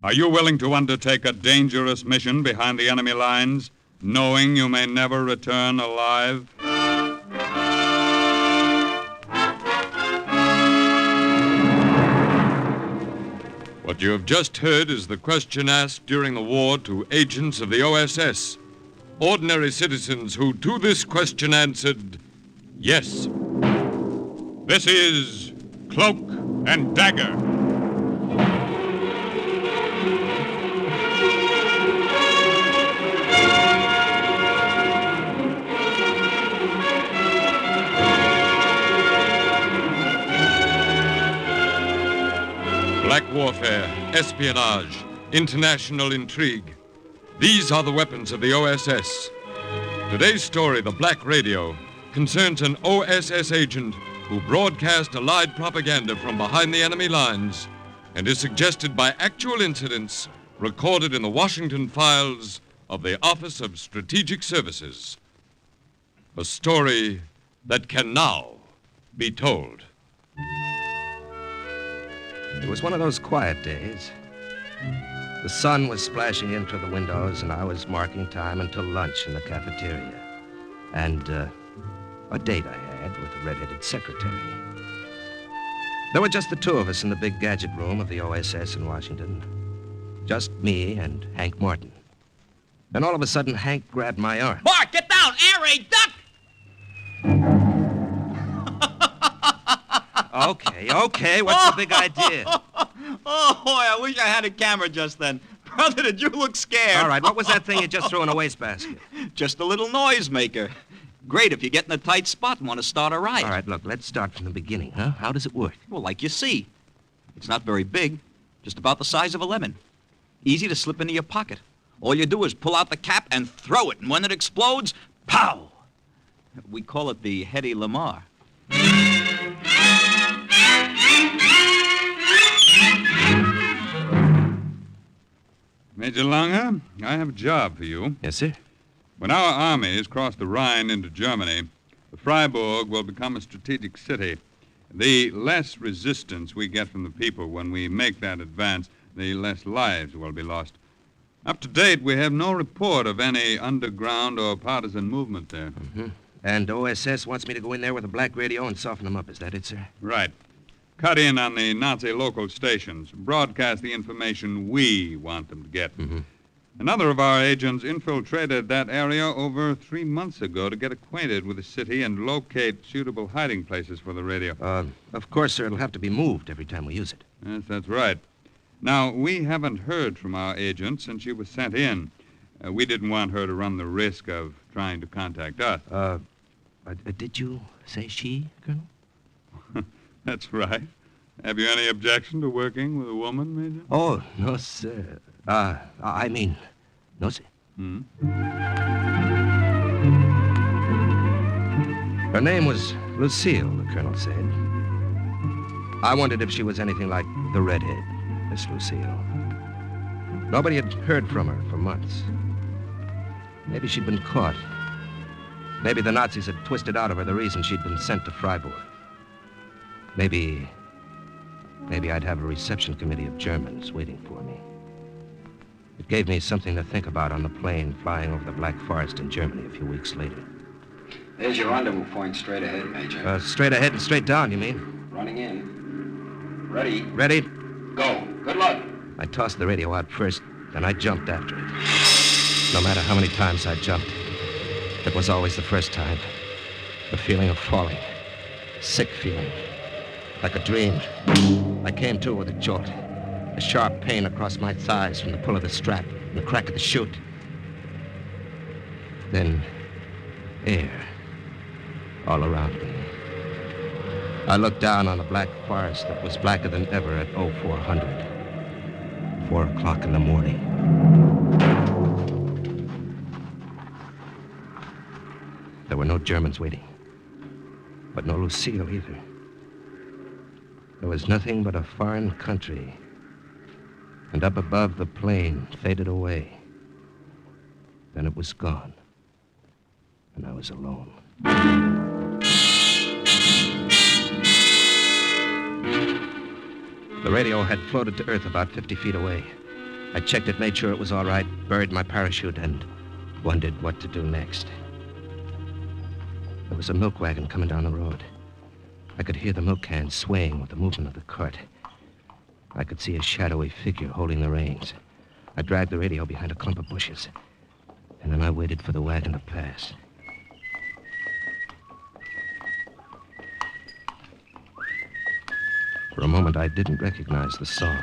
Are you willing to undertake a dangerous mission behind the enemy lines, knowing you may never return alive? What you have just heard is the question asked during the war to agents of the OSS. Ordinary citizens who to this question answered, yes. This is Cloak and Dagger. Black warfare, espionage, international intrigue. These are the weapons of the OSS. Today's story, The Black Radio, concerns an OSS agent who broadcast Allied propaganda from behind the enemy lines and is suggested by actual incidents recorded in the Washington files of the Office of Strategic Services. A story that can now be told. It was one of those quiet days. The sun was splashing in through the windows, and I was marking time until lunch in the cafeteria. And a date I had with a red-headed secretary. There were just the two of us in the big gadget room of the OSS in Washington. Just me and Hank Martin. Then all of a sudden, Hank grabbed my arm. Bart, get down! Air raid, duck! Okay, what's the big idea? Oh, boy, I wish I had a camera just then. Brother, did you look scared? All right, what was that thing you just threw in a wastebasket? Just a little noisemaker. Great if you get in a tight spot and want to start a riot. All right, look, let's start from the beginning, huh? How does it work? Well, like you see. It's not very big, just about the size of a lemon. Easy to slip into your pocket. All you do is pull out the cap and throw it, and when it explodes, pow! We call it the Hedy Lamarr. Major Langer, I have a job for you. Yes, sir. When our armies cross the Rhine into Germany, Freiburg will become a strategic city. The less resistance we get from the people when we make that advance, the less lives will be lost. Up to date, we have no report of any underground or partisan movement there. Mm-hmm. And OSS wants me to go in there with a black radio and soften them up. Is that it, sir? Right. Cut in on the Nazi local stations. Broadcast the information we want them to get. Mm-hmm. Another of our agents infiltrated that area over 3 months ago to get acquainted with the city and locate suitable hiding places for the radio. Of course, sir, it'll have to be moved every time we use it. Yes, that's right. Now, we haven't heard from our agent since she was sent in. We didn't want her to run the risk of trying to contact us. Did you say she, Colonel? That's right. Have you any objection to working with a woman, Major? Oh, no, sir. I mean, no, sir. Hmm? Her name was Lucille, the Colonel said. I wondered if she was anything like the redhead, Miss Lucille. Nobody had heard from her for months. Maybe she'd been caught. Maybe the Nazis had twisted out of her the reason she'd been sent to Freiburg. Maybe I'd have a reception committee of Germans waiting for me. It gave me something to think about on the plane flying over the Black Forest in Germany a few weeks later. There's your rendezvous point straight ahead, Major. Straight ahead and straight down, you mean? Running in. Ready. Ready? Go. Good luck. I tossed the radio out first, then I jumped after it. No matter how many times I jumped, it was always the first time. The feeling of falling. Sick feeling. Like a dream. I came to with a jolt. A sharp pain across my thighs from the pull of the strap and the crack of the chute. Then, air all around me. I looked down on the black forest that was blacker than ever at 0400. 4 o'clock in the morning. There were no Germans waiting. But no Lucille either. There was nothing but a foreign country. And up above, the plane faded away. Then it was gone. And I was alone. The radio had floated to Earth about 50 feet away. I checked it, made sure it was all right, buried my parachute, and wondered what to do next. There was a milk wagon coming down the road. I could hear the milk cans swaying with the movement of the cart. I could see a shadowy figure holding the reins. I dragged the radio behind a clump of bushes, and then I waited for the wagon to pass. For a moment, I didn't recognize the song.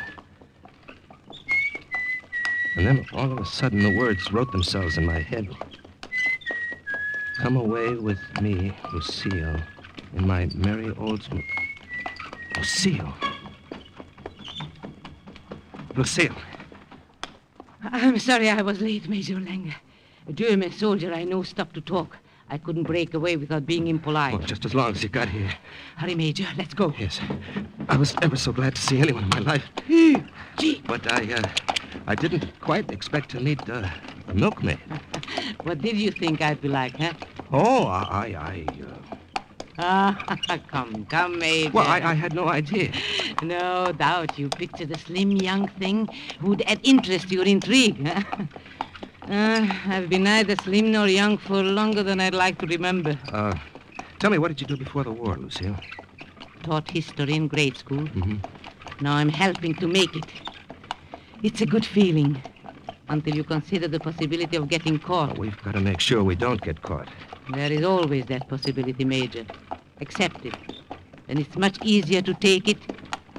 And then, all of a sudden, the words wrote themselves in my head. Come away with me, Lucille, in my merry old... Lucille. Lucille. I'm sorry I was late, Major Langer. A German soldier I know stopped to talk. I couldn't break away without being impolite. Well, just as long as you got here. Hurry, Major. Let's go. Yes. I was ever so glad to see anyone in my life. Gee. But I didn't quite expect to meet a milkmaid. What did you think I'd be like, huh? Oh, Come, Major. Well, I had no idea. No doubt you pictured a slim young thing who'd add interest to your intrigue, huh? I've been neither slim nor young for longer than I'd like to remember. Tell me, what did you do before the war, Lucille? Taught history in grade school. Mm-hmm. Now I'm helping to make it. It's a good feeling, until you consider the possibility of getting caught. Well, we've got to make sure we don't get caught. There is always that possibility, Major. Accept it. And it's much easier to take it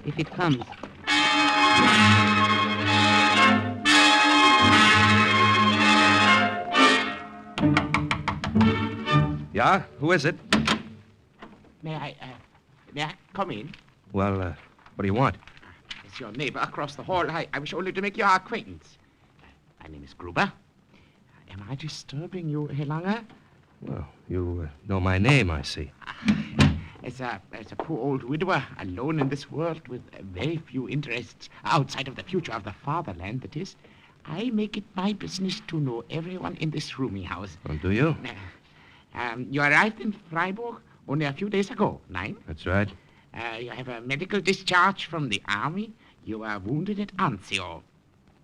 if it comes. Yeah? Who is it? May I come in? Well, what do you want? It's your neighbor across the hall. I wish only to make your acquaintance. My name is Gruber. Am I disturbing you, Herr Langer? Well, you know my name, I see. As a poor old widower, alone in this world with very few interests outside of the future of the fatherland, that is, I make it my business to know everyone in this roomy house. Oh, do you? You arrived in Freiburg only a few days ago, Nein? That's right. You have a medical discharge from the army. You were wounded at Anzio.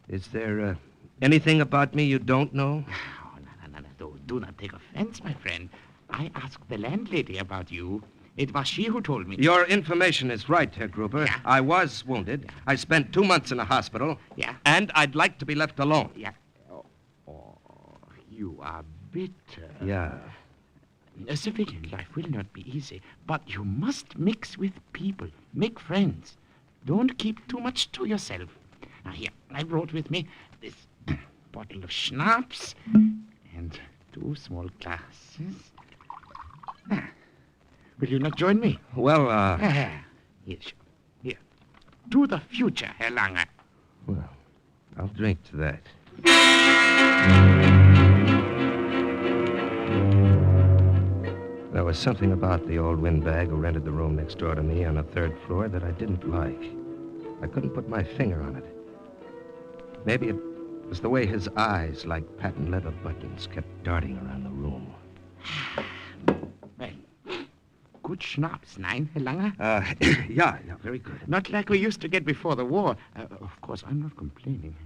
Is there anything about me you don't know? Oh, no. Do not take offense, my friend. I asked the landlady about you. It was she who told me. Your information is right, Herr Gruber. Yeah. I was wounded. Yeah. I spent 2 months in a hospital. Yeah. And I'd like to be left alone. Yeah. Oh, you are bitter. Yeah. A civilian life will not be easy, but you must mix with people, make friends. Don't keep too much to yourself. Now, here, I brought with me this bottle of schnapps and 2 small glasses. Will you not join me? Well, Here. To the future, Herr Langer. Well, I'll drink to that. There was something about the old windbag who rented the room next door to me on the 3rd floor that I didn't like. I couldn't put my finger on it. Maybe it was the way his eyes, like patent leather buttons, kept darting around the room. Well, good schnapps, Nein, Herr Langer? Yeah, very good. Not like we used to get before the war. Of course, I'm not complaining.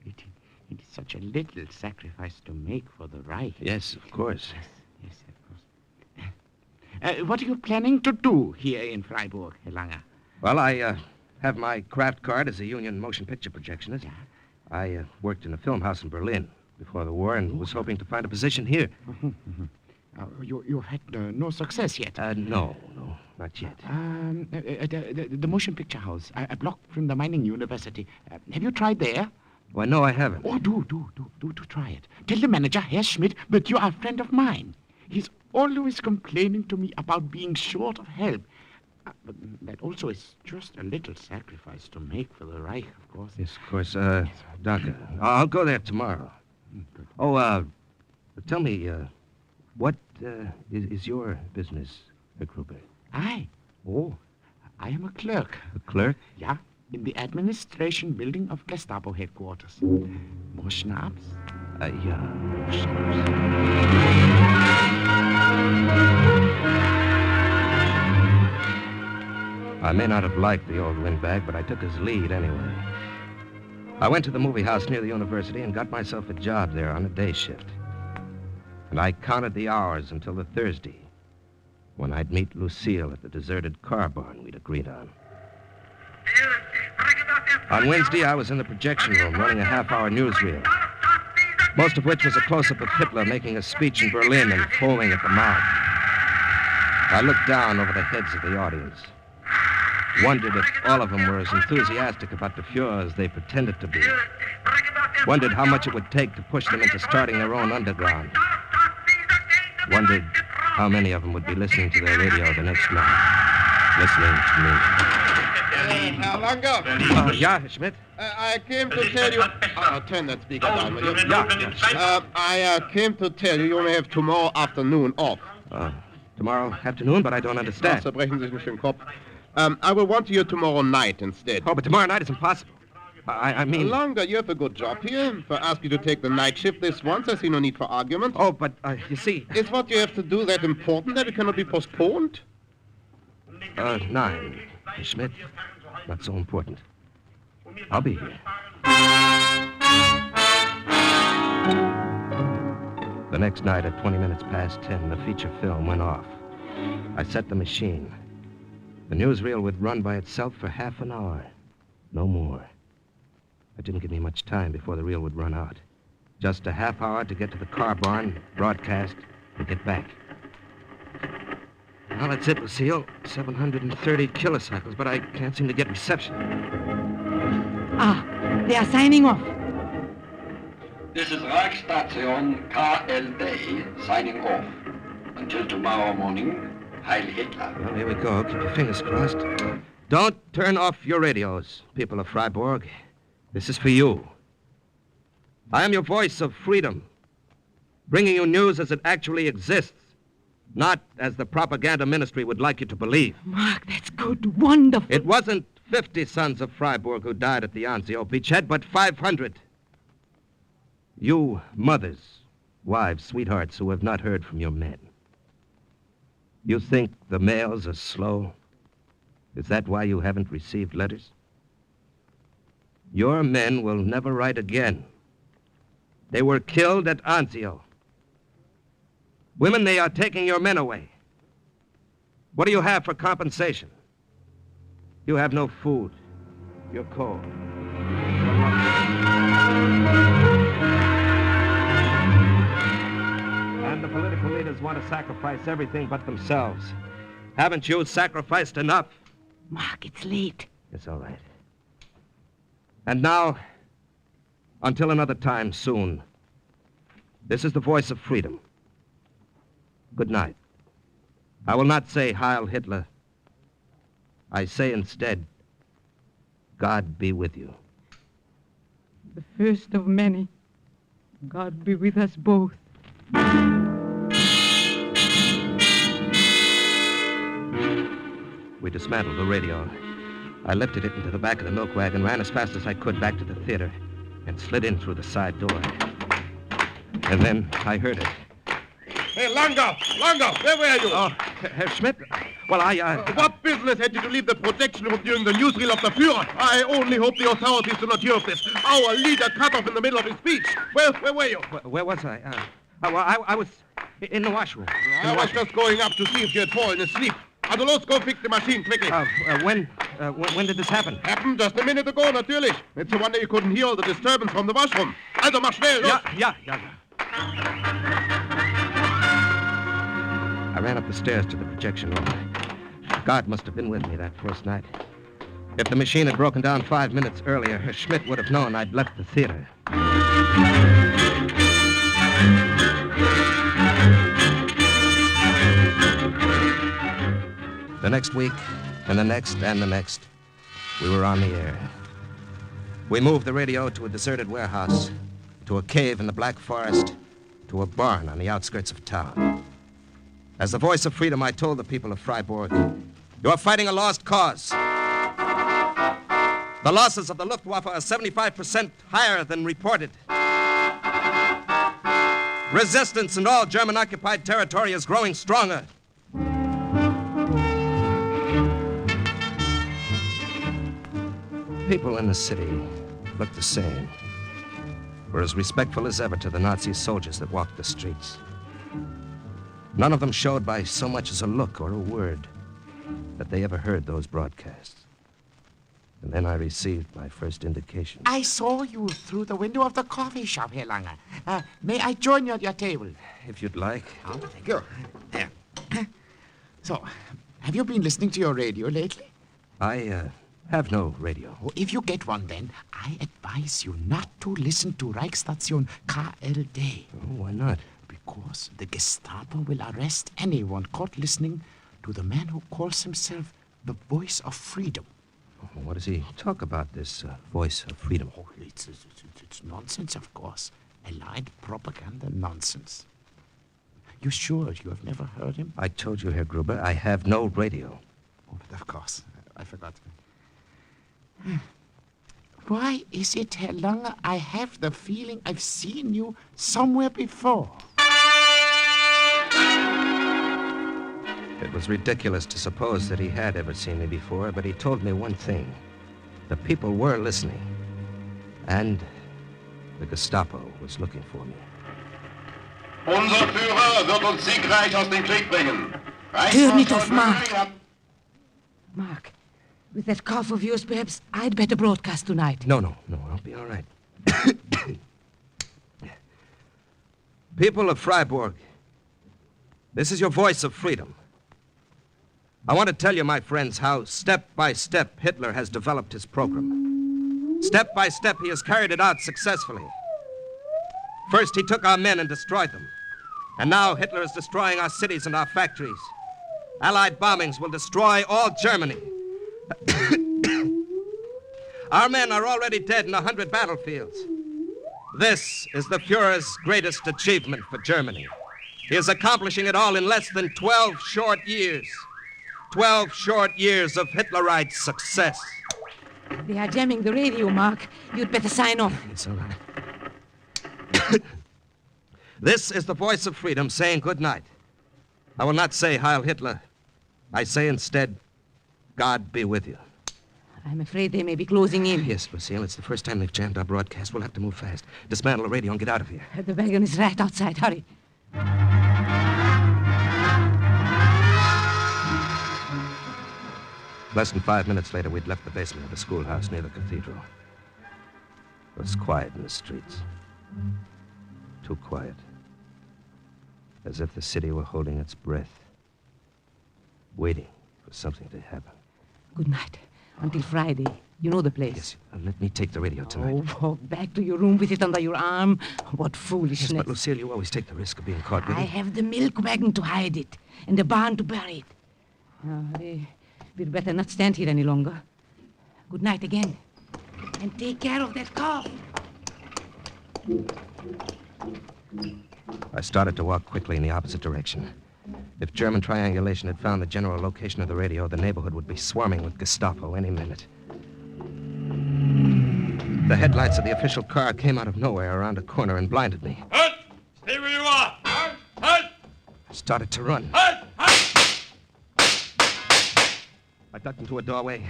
It is such a little sacrifice to make for the Reich. Yes, of course. Yes, of course. What are you planning to do here in Freiburg, Herr Langer? Well, I have my craft card as a union motion picture projectionist. Yeah. I worked in a film house in Berlin before the war and was hoping to find a position here. You've had no success yet? No, not yet. The motion picture house, a block from the mining university. Have you tried there? Why, no, I haven't. Oh, do try it. Tell the manager, Herr Schmidt, that you are a friend of mine. He's always complaining to me about being short of help. But that also is just a little sacrifice to make for the Reich, of course. Yes, of course. Danke. I'll go there tomorrow. Good. Oh, tell me, what is your business, Herr Gruber? Oh, I am a clerk. a clerk? Yeah, in the administration building of Gestapo headquarters. More schnapps? Yeah. I may not have liked the old windbag, but I took his lead anyway. I went to the movie house near the university and got myself a job there on a day shift. And I counted the hours until the Thursday, when I'd meet Lucille at the deserted car barn we'd agreed on. On Wednesday, I was in the projection room running a half-hour newsreel, most of which was a close-up of Hitler making a speech in Berlin and foaming at the mouth. I looked down over the heads of the audience, wondered if all of them were as enthusiastic about the Fuhrer as they pretended to be, wondered how much it would take to push them into starting their own underground, wondered how many of them would be listening to their radio the next night, listening to me. Herr Langer. Yeah, Schmidt? I came to tell you... turn that speaker down, will you? Yeah. I came to tell you only have tomorrow afternoon off. Tomorrow afternoon, but I don't understand. Zerbrechen Sie sich nicht den Kopf. I will want you tomorrow night instead. Oh, but tomorrow night is impossible. I mean... Langer, you have a good job here. If I ask you to take the night shift this once, I see no need for argument. Oh, but, you see... Is what you have to do that important that it cannot be postponed? 9, Schmidt. Not so important. I'll be here. The next night at 20 minutes past 10, the feature film went off. I set the machine. The newsreel would run by itself for half an hour. No more. It didn't give me much time before the reel would run out. Just a half hour to get to the car barn, broadcast, and get back. Well, that's it, Lucille. 730 kilocycles, but I can't seem to get reception. They are signing off. This is Reichsstation KLD signing off. Until tomorrow morning, Heil Hitler. Well, here we go. Keep your fingers crossed. Don't turn off your radios, people of Freiburg. This is for you. I am your voice of freedom, bringing you news as it actually exists, not as the propaganda ministry would like you to believe. Mark, that's good. Wonderful. It wasn't 50 sons of Freiburg who died at the Anzio beachhead, but 500. You mothers, wives, sweethearts who have not heard from your men. You think the mails are slow? Is that why you haven't received letters? Your men will never write again. They were killed at Anzio. Women, they are taking your men away. What do you have for compensation? You have no food. You're cold. And the political leaders want to sacrifice everything but themselves. Haven't you sacrificed enough? Mark, it's late. It's all right. And now, until another time soon, this is the voice of freedom. Good night. I will not say Heil Hitler. I say instead, God be with you. The first of many. God be with us both. We dismantled the radio. I lifted it into the back of the milk wagon, ran as fast as I could back to the theater, and slid in through the side door. And then I heard it. Hey, Langer, where were you? Oh, Herr Schmidt? Well, What business had you to leave the projection room during the newsreel of the Fuhrer? I only hope the authorities do not hear of this. Our leader cut off in the middle of his speech. Where were you? Where was I? I was in the washroom. I was just going up to see if you had fallen asleep. Also, los, go fix the machine quickly. When did this happen? Happened just a minute ago, natürlich. It's a wonder you couldn't hear all the disturbance from the washroom. Also, mach schnell, los. Yeah. I ran up the stairs to the projection room. God must have been with me that first night. If the machine had broken down 5 minutes earlier, Herr Schmidt would have known I'd left the theater. The next week, and the next, and the next, we were on the air. We moved the radio to a deserted warehouse, to a cave in the Black Forest, to a barn on the outskirts of town. As the voice of freedom, I told the people of Freiburg, you are fighting a lost cause. The losses of the Luftwaffe are 75% higher than reported. Resistance in all German-occupied territory is growing stronger. People in the city, looked the same. Were as respectful as ever to the Nazi soldiers that walked the streets. None of them showed by so much as a look or a word that they ever heard those broadcasts. And then I received my first indication. I saw you through the window of the coffee shop, Herr Lange. May I join you at your table? If you'd like. Oh, thank you. So, have you been listening to your radio lately? I have no radio. Oh, if you get one, then I advise you not to listen to Reichsstation KLD. Oh, why not? Because the Gestapo will arrest anyone caught listening to the man who calls himself the Voice of Freedom. Oh, what does he talk about, this Voice of Freedom? Oh, it's nonsense, of course. Allied propaganda nonsense. You sure you have never heard him? I told you, Herr Gruber, I have no radio. Oh, but of course. I forgot. Why is it, Herr Lange, I have the feeling I've seen you somewhere before? It was ridiculous to suppose that he had ever seen me before, but he told me one thing. The people were listening. And the Gestapo was looking for me. Unser Führer wird uns siegreich aus dem Krieg bringen. Turn it off, Mark. Mark, with that cough of yours, perhaps I'd better broadcast tonight. No, I'll be all right. People of Freiburg, this is your Voice of Freedom. I want to tell you, my friends, how step by step Hitler has developed his program. Step by step he has carried it out successfully. First he took our men and destroyed them. And now Hitler is destroying our cities and our factories. Allied bombings will destroy all Germany. Our men are already dead in 100 battlefields. This is the Fuhrer's greatest achievement for Germany. He is accomplishing it all in less than 12 short years. 12 short years of Hitlerite success. They are jamming the radio, Mark. You'd better sign off. It's all right. This is the Voice of Freedom saying good night. I will not say Heil Hitler. I say instead, God be with you. I'm afraid they may be closing in. Yes, Lucille, it's the first time they've jammed our broadcast. We'll have to move fast. Dismantle the radio and get out of here. The wagon is right outside. Hurry. Less than 5 minutes later, we'd left the basement of the schoolhouse near the cathedral. It was quiet in the streets. Too quiet. As if the city were holding its breath. Waiting for something to happen. Good night. Until Friday. You know the place. Yes, let me take the radio tonight. Oh, walk back to your room with it under your arm. What foolishness. Yes, but Lucille, you always take the risk of being caught with it. I have the milk wagon to hide it and the barn to bury it. We'd better not stand here any longer. Good night again. And take care of that cough. I started to walk quickly in the opposite direction. If German triangulation had found the general location of the radio, the neighborhood would be swarming with Gestapo any minute. The headlights of the official car came out of nowhere around a corner and blinded me. Halt! Stay where you are! Halt! Halt! I started to run. Halt! Halt! I ducked into a doorway,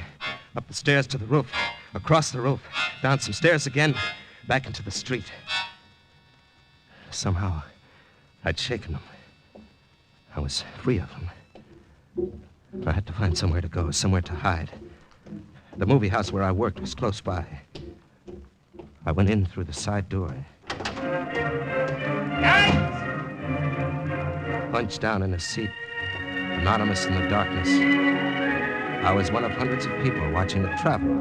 up the stairs to the roof, across the roof, down some stairs again, back into the street. Somehow, I'd shaken them. I was free of them. I had to find somewhere to go, somewhere to hide. The movie house where I worked was close by. I went in through the side door. Hunched down in a seat, anonymous in the darkness. I was one of hundreds of people watching the traveler.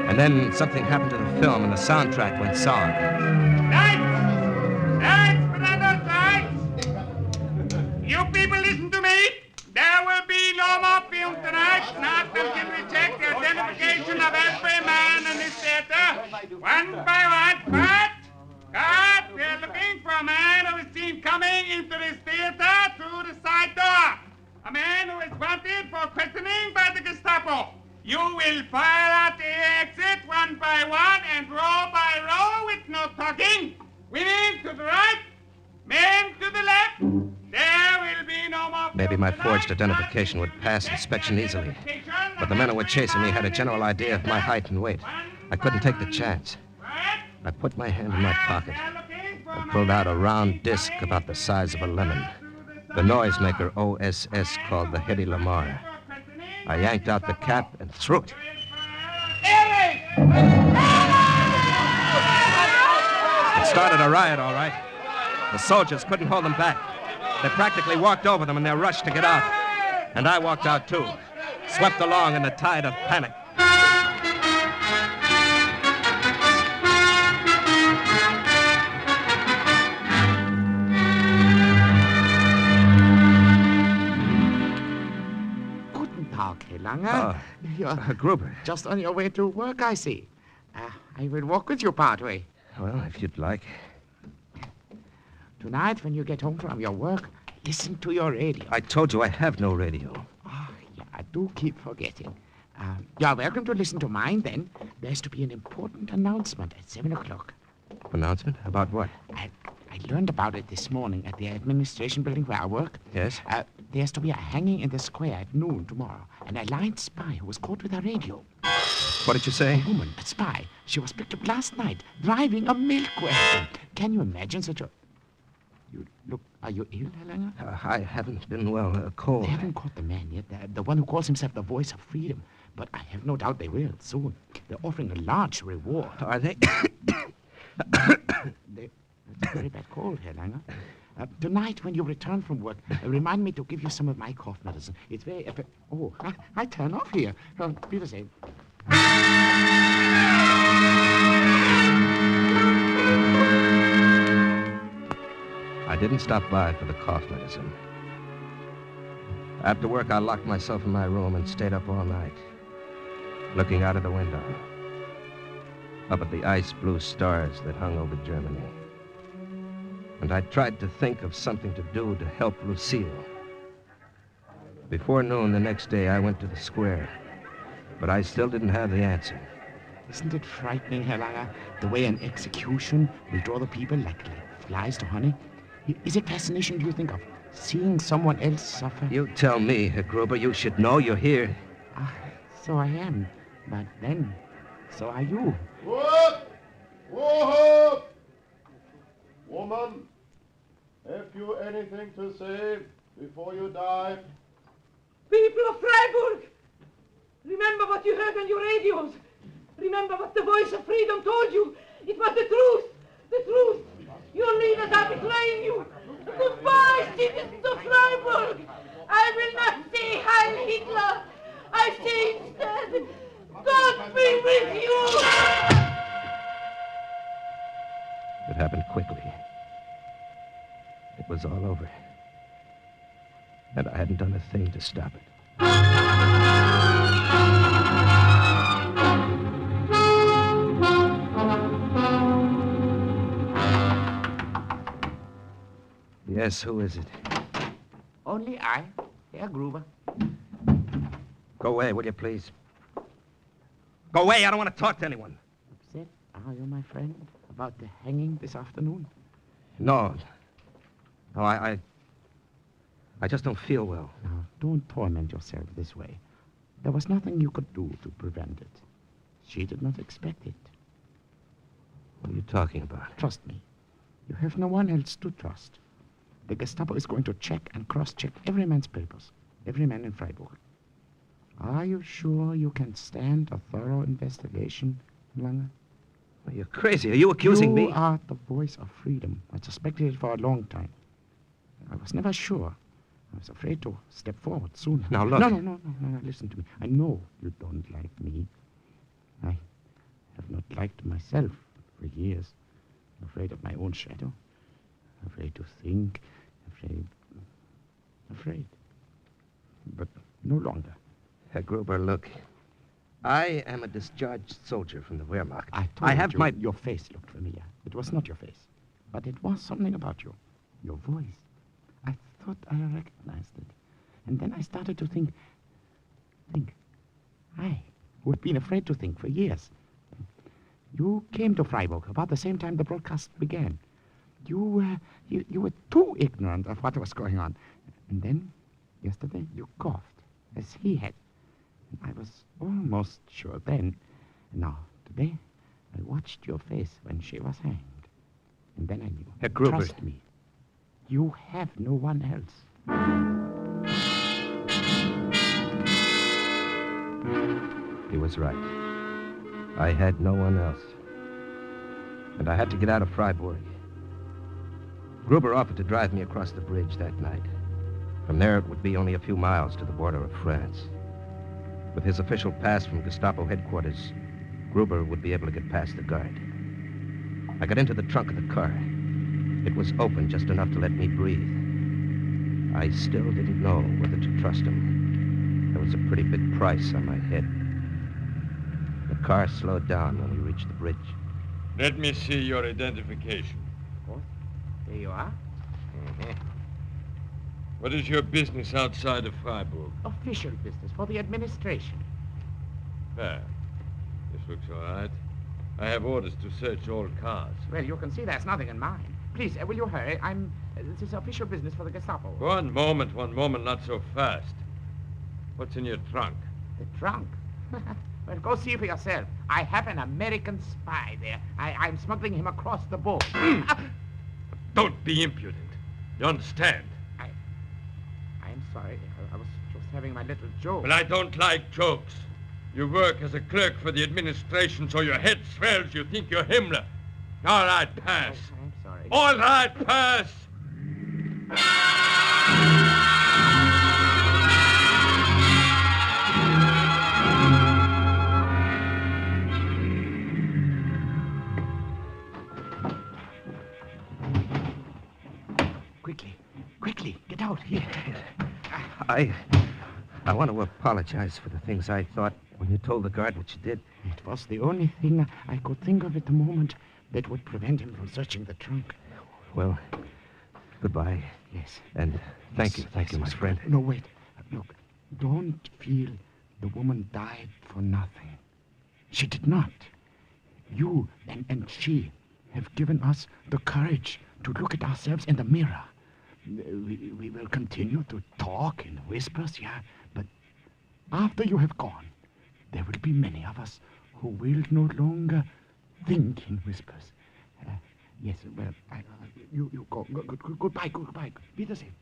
And then something happened to the film and the soundtrack went song. You people listen to me. There will be no more films tonight, not until we check the identification of every man in this theater. One by one. Cut! We're looking for a man who is seen coming into this theater through the side door. A man who is wanted for questioning by the Gestapo. You will file out the exit one by one and row by row with no talking. Women to the right, men to the left. There will be no more... Maybe my forged identification would pass inspection easily. But the men who were chasing me had a general idea of my height and weight. I couldn't take the chance. I put my hand in my pocket and pulled out a round disc about the size of a lemon. The noisemaker OSS called the Hedy Lamar. I yanked out the cap and threw it. It started a riot, all right. The soldiers couldn't hold them back. They practically walked over them in their rush to get out. And I walked out, too, swept along in the tide of panic. Guten Tag, Herr Langer. You're Gruber. just on your way to work, I see. I will walk with you partway. Well, if you'd like. Tonight, when you get home from your work, listen to your radio. I told you I have no radio. Oh, yeah, I do keep forgetting. You're welcome to listen to mine, then. There's to be an important announcement at 7 o'clock. Announcement? About what? I learned about it this morning at the administration building where I work. Yes? There's to be a hanging in the square at noon tomorrow. An allied spy who was caught with a radio. What did you say? A woman, a spy. She was picked up last night, driving a milk wagon. Can you imagine such a... Are you ill, Herr Langer? I haven't been well. Cold. They haven't caught the man yet, the one who calls himself the voice of freedom. But I have no doubt they will soon. They're offering a large reward. Are they? It's a very bad cold, Herr Langer. Tonight, when you return from work, remind me to give you some of my cough medicine. It's very... I turn off here. Be the same. I didn't stop by for the cough medicine. After work, I locked myself in my room and stayed up all night, looking out of the window, up at the ice-blue stars that hung over Germany. And I tried to think of something to do to help Lucille. Before noon the next day, I went to the square, but I still didn't have the answer. Isn't it frightening, Herr Langer, the way an execution will draw the people like flies to honey? Is it fascination, do you think, of seeing someone else suffer? You tell me, Herr Gruber. You should know you're here. So I am. But then, so are you. What? Whoa! Woman, have you anything to say before you die? People of Freiburg, remember what you heard on your radios. Remember what the voice of freedom told you. It was the truth. The truth. Your leaders are betraying you. Goodbye, citizens of Freiburg. I will not say Heil Hitler. I say instead, God be with you. It happened quickly. It was all over. And I hadn't done a thing to stop it. Yes, who is it? Only I, Herr Gruber. Go away, will you, please? Go away, I don't want to talk to anyone. Upset, are you, my friend, about the hanging this afternoon? No, I just don't feel well. Now, don't torment yourself this way. There was nothing you could do to prevent it. She did not expect it. What are you talking about? Trust me. You have no one else to trust. The Gestapo is going to check and cross-check every man's papers, every man in Freiburg. Are you sure you can stand a thorough investigation, Lange? Well, you're crazy. Are you accusing me? You are the voice of freedom. I suspected it for a long time. I was never sure. I was afraid to step forward soon. Now, look. No, listen to me. I know you don't like me. I have not liked myself for years. Afraid of my own shadow. Afraid to think. Afraid. But no longer. Herr Gruber, look. I am a discharged soldier from the Wehrmacht. I have your face looked familiar. It was not your face. But it was something about you. Your voice. I thought I recognized it. And then I started to think. I, who had been afraid to think for years. You came to Freiburg about the same time the broadcast began. You were too ignorant of what was going on. And then, yesterday, you coughed, as he had. And I was almost sure then. And now, Then I watched your face when she was hanged. And then I knew. Herr Gruber. Trust me. You have no one else. He was right. I had no one else. And I had to get out of Freiburg. Gruber offered to drive me across the bridge that night. From there, it would be only a few miles to the border of France. With his official pass from Gestapo headquarters, Gruber would be able to get past the guard. I got into the trunk of the car. It was open just enough to let me breathe. I still didn't know whether to trust him. There was a pretty big price on my head. The car slowed down when we reached the bridge. Let me see your identification. Of course. There you are. Mm-hmm. What is your business outside of Freiburg? Official business for the administration. Fair. This looks all right. I have orders to search all cars. Well, you can see there's nothing in mine. Please, will you hurry? This is official business for the Gestapo. One moment, not so fast. What's in your trunk? The trunk? Well, go see for yourself. I have an American spy there. I'm smuggling him across the border. Don't be impudent. You understand? I'm sorry. I was just having my little joke. Well, I don't like jokes. You work as a clerk for the administration, so your head swells. You think you're Himmler. All right, pass. I'm sorry. All right, pass. Quickly, get out here. I want to apologize for the things I thought when you told the guard what you did. It was the only thing I could think of at the moment that would prevent him from searching the trunk. Well, goodbye. Yes. And thank you, my friend. No, wait. Look, don't feel the woman died for nothing. She did not. You and she have given us the courage to look at ourselves in the mirror. We will continue to talk in whispers, yeah, but after you have gone, there will be many of us who will no longer think in whispers. Yes, well, you go. Goodbye. Wiedersehen.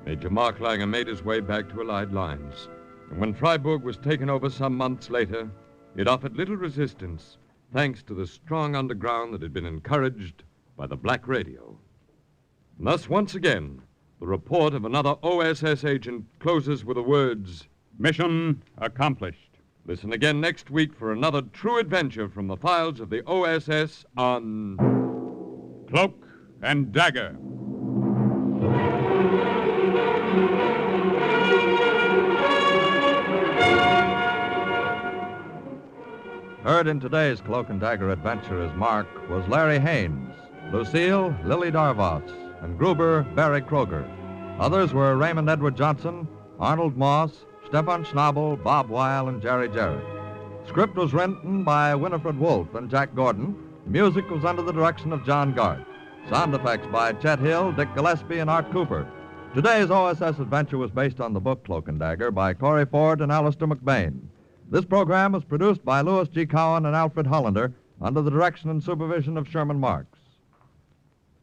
Major Marklanger made his way back to Allied lines. And when Freiburg was taken over some months later, it offered little resistance, thanks to the strong underground that had been encouraged by the Black Radio. And thus, once again, the report of another OSS agent closes with the words, "Mission accomplished." Listen again next week for another true adventure from the files of the OSS on Cloak and Dagger. Heard in today's Cloak and Dagger adventure as Mark was Larry Haynes, Lucille, Lily Darvas, and Gruber, Barry Kroger. Others were Raymond Edward Johnson, Arnold Moss, Stefan Schnabel, Bob Weil, and Jerry Jarrett. Script was written by Winifred Wolfe and Jack Gordon. Music was under the direction of John Garth. Sound effects by Chet Hill, Dick Gillespie, and Art Cooper. Today's OSS adventure was based on the book Cloak and Dagger by Corey Ford and Alistair McBain. This program was produced by Louis G. Cowan and Alfred Hollander under the direction and supervision of Sherman Marks.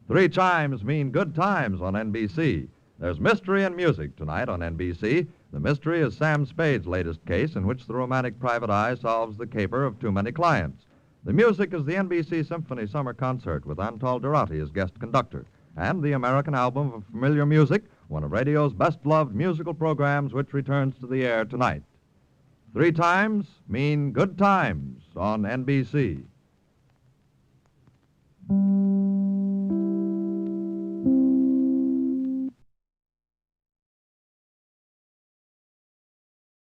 3 chimes mean good times on NBC. There's mystery and music tonight on NBC. The mystery is Sam Spade's latest case in which the romantic private eye solves the caper of too many clients. The music is the NBC Symphony Summer Concert with Antal Durati as guest conductor, and the American Album of Familiar Music, one of radio's best-loved musical programs which returns to the air tonight. 3 times mean good times on NBC.